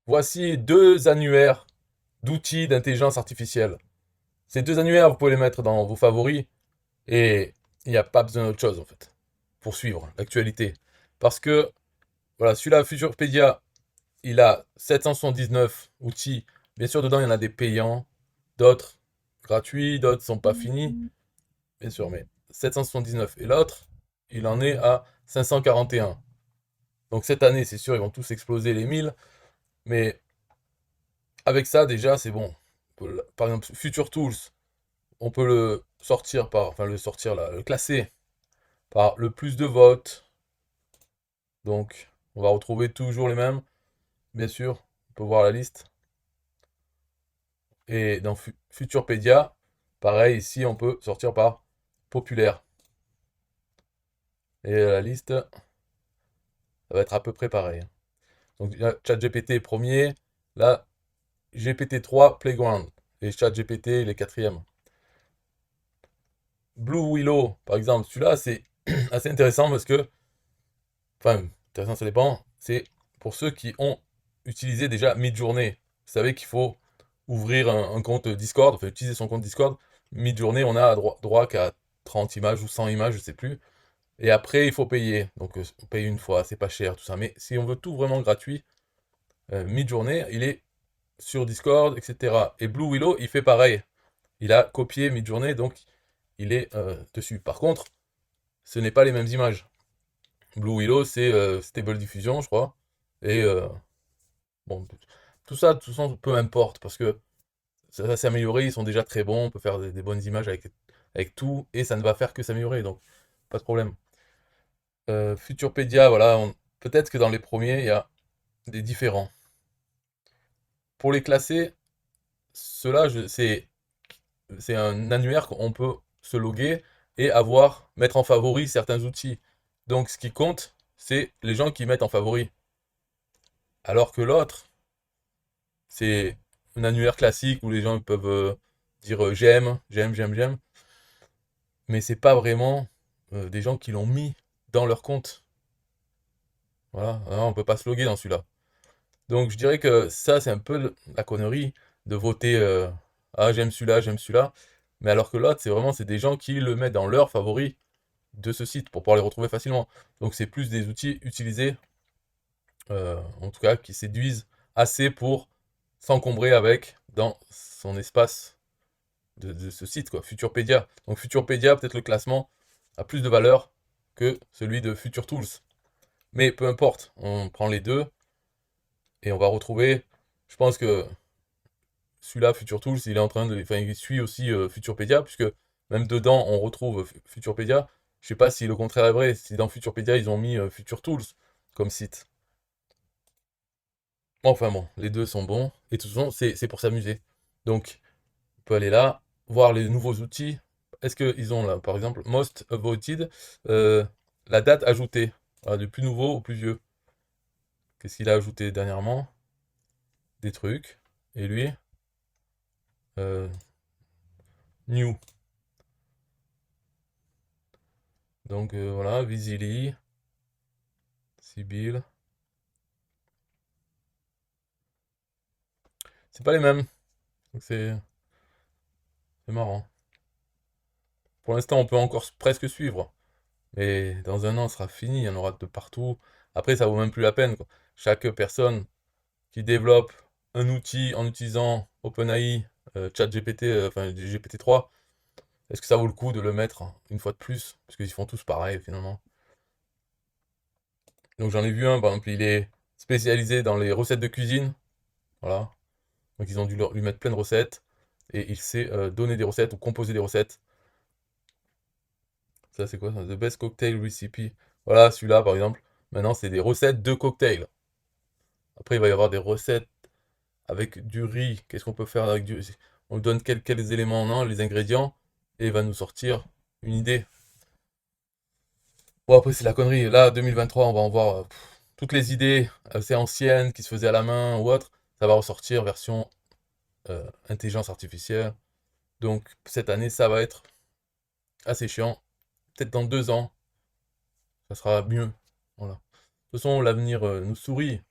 Voici deux annuaires d'outils d'intelligence artificielle. Ces deux annuaires, vous pouvez les mettre dans vos favoris et il n'y a pas besoin d'autre chose en fait pour suivre l'actualité. Parce que voilà, celui-là, Futurpedia, il a 779 outils. Bien sûr, dedans, il y en a des payants, d'autres gratuits, d'autres sont pas finis, bien sûr, mais 779. Et l'autre, il en est à 541. Donc cette année, c'est sûr, ils vont tous exploser les 1000. Mais avec ça, déjà, c'est bon. Par exemple, Future Tools, on peut le sortir par, enfin le sortir là, le classer par le plus de votes. Donc, on va retrouver toujours les mêmes, bien sûr. On peut voir la liste. Et dans Futurpedia, pareil, ici, on peut sortir par populaire. Et la liste, ça va être à peu près pareil. Donc, ChatGPT est premier. Là, GPT-3 Playground. Et ChatGPT, il est quatrième. Blue Willow, par exemple, celui-là, c'est assez intéressant parce que, enfin, intéressant, ça dépend. C'est pour ceux qui ont utilisé déjà Midjourney. Vous savez qu'il faut ouvrir un compte Discord, enfin utiliser son compte Discord. Midjourney, on a droit qu'à 30 images ou 100 images, je sais plus. Et après, il faut payer. Donc, on paye une fois, c'est pas cher, tout ça. Mais si on veut tout vraiment gratuit, Midjourney, il est sur Discord, etc. Et Blue Willow, il fait pareil. Il a copié Midjourney, donc il est dessus. Par contre, ce n'est pas les mêmes images. Blue Willow, c'est Stable Diffusion, je crois. Et bon, tout ça, de toute façon, peu importe, parce que ça va s'améliorer, ils sont déjà très bons, on peut faire des bonnes images avec tout, et ça ne va faire que s'améliorer, donc pas de problème. Futurpedia, voilà, peut-être que dans les premiers, il y a des différents. Pour les classer, ceux-là, c'est un annuaire qu'on peut se loguer et mettre en favori certains outils. Donc ce qui compte, c'est les gens qui mettent en favori. Alors que l'autre, c'est un annuaire classique où les gens peuvent dire j'aime, j'aime, j'aime, j'aime. Mais c'est pas vraiment des gens qui l'ont mis dans leur compte. Voilà, hein, on peut pas se loguer dans celui-là. Donc je dirais que ça, c'est un peu la connerie de voter ah j'aime celui-là, j'aime celui-là. Mais alors que l'autre, c'est des gens qui le mettent dans leur favori de ce site pour pouvoir les retrouver facilement. Donc c'est plus des outils utilisés, en tout cas qui séduisent assez pour s'encombrer avec dans son espace de ce site, quoi, Futurpedia. Donc Futurpedia, peut-être le classement a plus de valeur que celui de Future Tools. Mais peu importe, on prend les deux et on va retrouver, je pense que celui-là, Future Tools, il est en train de, enfin, il suit aussi Futurpedia, puisque même dedans, on retrouve Futurpedia. Je sais pas si le contraire est vrai, si dans Futurpedia, ils ont mis Future Tools comme site. Enfin bon, les deux sont bons, et de toute façon, c'est pour s'amuser. Donc, on peut aller là, voir les nouveaux outils. Est-ce qu'ils ont là, par exemple, Most Voted, euh, la date ajoutée, voilà, du plus nouveau au plus vieux. Qu'est-ce qu'il a ajouté dernièrement? Des trucs. Et lui, euh, New. Donc voilà, Visily, Sibyl. C'est pas les mêmes. Donc c'est marrant. Pour l'instant, on peut encore presque suivre. Mais dans un an, ce sera fini. Il y en aura de partout. Après, ça vaut même plus la peine, quoi. Chaque personne qui développe un outil en utilisant OpenAI, ChatGPT, enfin GPT-3, est-ce que ça vaut le coup de le mettre une fois de plus? Parce qu'ils font tous pareil finalement. Donc j'en ai vu un, par exemple, il est spécialisé dans les recettes de cuisine. Voilà. Donc ils ont dû lui mettre plein de recettes. Et il sait donner des recettes ou composer des recettes. Ça, c'est quoi ça? The best cocktail recipe. Voilà, celui-là, par exemple. Maintenant, c'est des recettes de cocktails. Après, il va y avoir des recettes avec du riz. Qu'est-ce qu'on peut faire avec du riz? On lui donne quels éléments on a, les ingrédients, et il va nous sortir une idée. Bon, après, c'est la connerie. Là, 2023, on va en voir toutes les idées assez anciennes qui se faisaient à la main ou autre. Ça va ressortir version intelligence artificielle. Donc, cette année, ça va être assez chiant. Peut-être dans 2 ans, ça sera mieux. Voilà. De toute façon, l'avenir nous sourit.